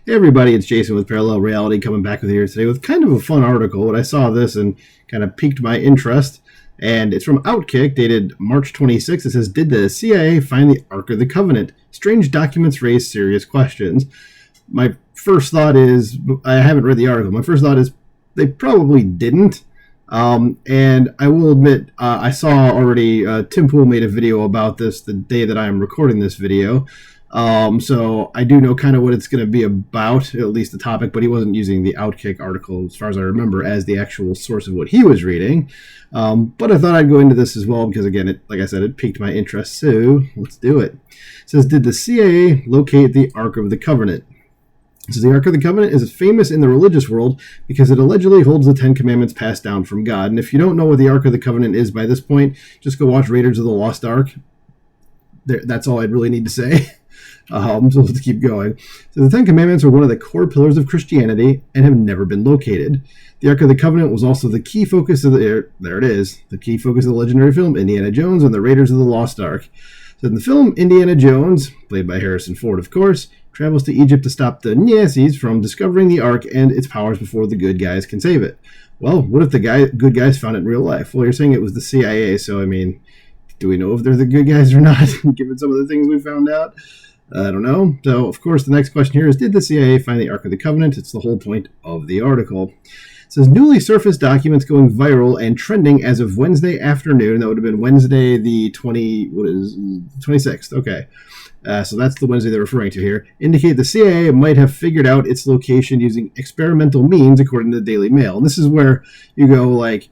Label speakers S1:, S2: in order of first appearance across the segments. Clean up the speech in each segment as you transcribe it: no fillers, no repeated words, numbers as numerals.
S1: Hey everybody, it's Jason with Parallel Reality coming back with you here today with kind of a fun article. When I saw this and kind of piqued my interest, and it's from Outkick, dated March 26th. It says, "Did the CIA find the Ark of the Covenant? Strange documents raise serious questions." My first thought is, I haven't read the article. My first thought is they probably didn't. And I will admit, I saw already Tim Pool made a video about this the day that I am recording this video. So I do know kind of what it's going to be about, at least the topic, but he wasn't using the Outkick article, as far as I remember, as the actual source of what he was reading. But I thought I'd go into this as well because, again, like I said, it piqued my interest. So let's do it. It says, "Did the CIA locate the Ark of the Covenant?" So the Ark of the Covenant is famous in the religious world because it allegedly holds the Ten Commandments passed down from God. And if you don't know what the Ark of the Covenant is by this point, just go watch Raiders of the Lost Ark. That's all I'd really need to say. So let's keep going. So the Ten Commandments are one of the core pillars of Christianity and have never been located. The Ark of the Covenant was also the key focus of the key focus of the legendary film Indiana Jones and the Raiders of the Lost Ark. So in the film, Indiana Jones, played by Harrison Ford, of course, travels to Egypt to stop the Nazis from discovering the Ark and its powers before the good guys can save it. Well, what if the good guys found it in real life? Well, you're saying it was the CIA, so I mean, do we know if they're the good guys or not, given some of the things we found out? I don't know. So, of course, the next question here is, did the CIA find the Ark of the Covenant? It's the whole point of the article. It says, newly surfaced documents going viral and trending as of Wednesday afternoon. That would have been Wednesday the 26th. Okay. So that's the Wednesday they're referring to here. Indicate the CIA might have figured out its location using experimental means, according to the Daily Mail. And this is where you go like,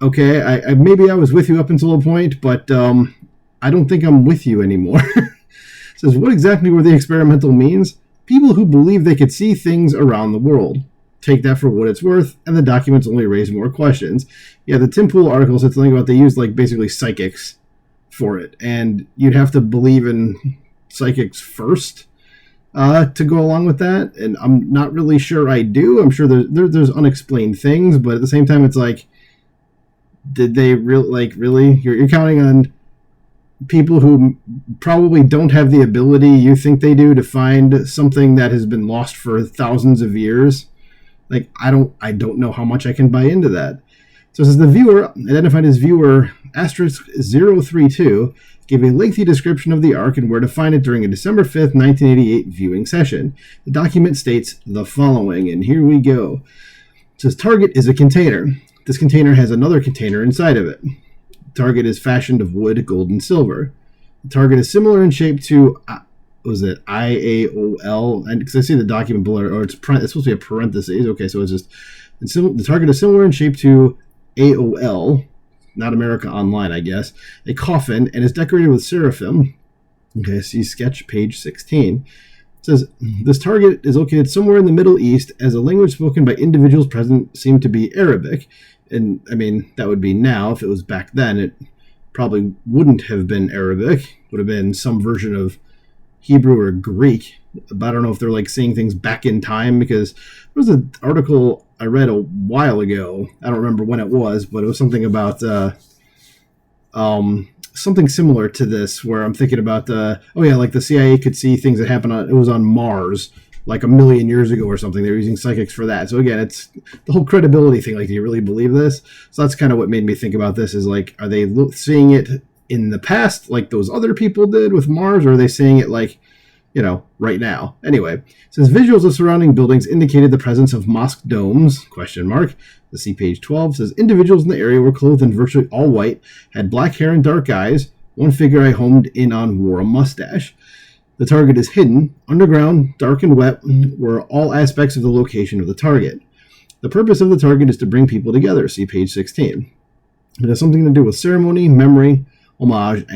S1: okay, I maybe I was with you up until a point, but I don't think I'm with you anymore. It says, what exactly were the experimental means? People who believe they could see things around the world. Take that for what it's worth, and the documents only raise more questions. Yeah, the Tim Pool article said something about they used like basically psychics for it, and you'd have to believe in psychics first to go along with that, and I'm not really sure I do. I'm sure there's unexplained things, but at the same time, it's like, did they really? You're counting on people who probably don't have the ability you think they do to find something that has been lost for thousands of years. Like, I don't know how much I can buy into that. So it says the viewer, identified as viewer *032, gave a lengthy description of the Ark and where to find it during a December 5th, 1988 viewing session. The document states the following, and here we go. It says, target is a container. This container has another container inside of it. The target is fashioned of wood, gold, and silver. The target is similar in shape to, IAOL? And because I see the document below, or it's supposed to be a parentheses. Okay, so it's just, the target is similar in shape to AOL, not America Online, I guess, a coffin, and is decorated with seraphim. Okay, see sketch page 16. It says, this target is located somewhere in the Middle East, as a language spoken by individuals present seemed to be Arabic. And, I mean, that would be now. If it was back then, it probably wouldn't have been Arabic. It would have been some version of Hebrew or Greek. But I don't know if they're, like, seeing things back in time, because there was an article I read a while ago. I don't remember when it was, but it was something about something similar to this, where I'm thinking about like the CIA could see things that happened it was on Mars like a million years ago or something. They were using psychics for that. So again, it's the whole credibility thing. Like, do you really believe this? So that's kind of what made me think about this, is like, are they seeing it in the past like those other people did with Mars, or are they seeing it like, right now? Anyway, it says visuals of surrounding buildings indicated the presence of mosque domes, ? The see page 12 says individuals in the area were clothed in virtually all white, had black hair and dark eyes. One figure I homed in on wore a mustache. The target is hidden, underground, dark and wet were all aspects of the location of the target. The purpose of the target is to bring people together, see page 16. It has something to do with ceremony, memory, homage,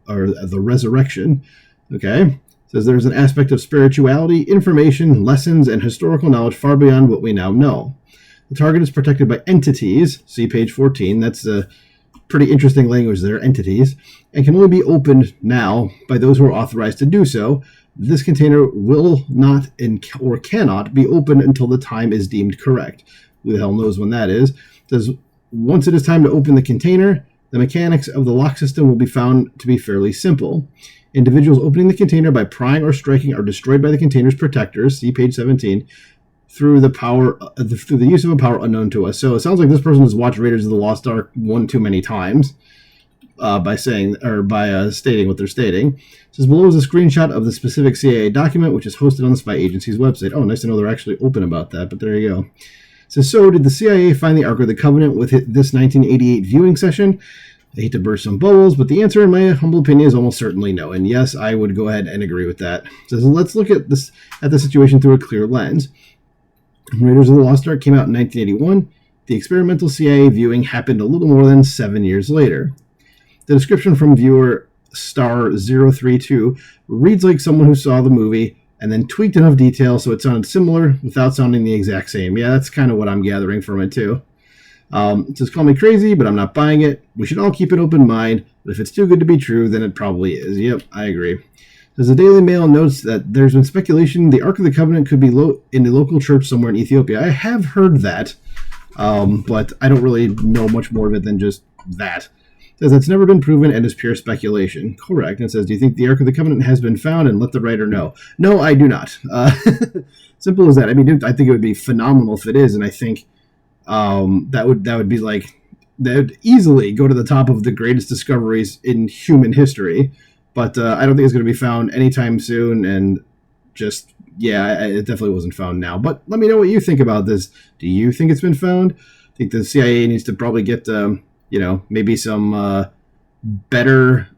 S1: or the resurrection. Okay? It says there's an aspect of spirituality, information, lessons, and historical knowledge far beyond what we now know. The target is protected by entities, see page 14. That's a pretty interesting language there, entities, and can only be opened now by those who are authorized to do so. This container will not or cannot be opened until the time is deemed correct. Who the hell knows when that is? It says, once it is time to open the container, The mechanics of the lock system will be found to be fairly simple. Individuals opening the container by prying or striking are destroyed by the container's protectors, see page 17, through the use of a power unknown to us. So it sounds like this person has watched Raiders of the Lost Ark one too many times by stating what they're stating. It says below is a screenshot of the specific CIA document, which is hosted on the spy agency's website. Oh, nice to know they're actually open about that, but there you go. So did the CIA find the Ark of the Covenant with this 1988 viewing session? I hate to burst some bubbles, but the answer, in my humble opinion, is almost certainly no. And yes, I would go ahead and agree with that. So let's look at the situation through a clear lens. Raiders of the Lost Ark came out in 1981. The experimental CIA viewing happened a little more than 7 years later. The description from viewer star032 reads like someone who saw the movie and then tweaked enough detail so it sounded similar without sounding the exact same. Yeah, that's kind of what I'm gathering from it too. It says, call me crazy, but I'm not buying it. We should all keep an open mind, but if it's too good to be true, then it probably is. Yep, I agree. As the Daily Mail notes that there's been speculation the Ark of the Covenant could be in the local church somewhere in Ethiopia. I have heard that, but I don't really know much more of it than just that. It says it's never been proven and is pure speculation. Correct. And it says, do you think the Ark of the Covenant has been found? And let the writer know. No, I do not. Simple as that. I mean, I think it would be phenomenal if it is, and I think that would be like, that would easily go to the top of the greatest discoveries in human history. But I don't think it's going to be found anytime soon, and just, yeah, it definitely wasn't found now. But let me know what you think about this. Do you think it's been found? I think the CIA needs to probably get, maybe some better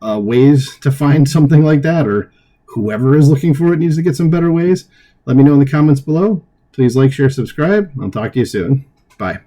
S1: ways to find something like that, or whoever is looking for it needs to get some better ways. Let me know in the comments below. Please like, share, subscribe. I'll talk to you soon. Bye.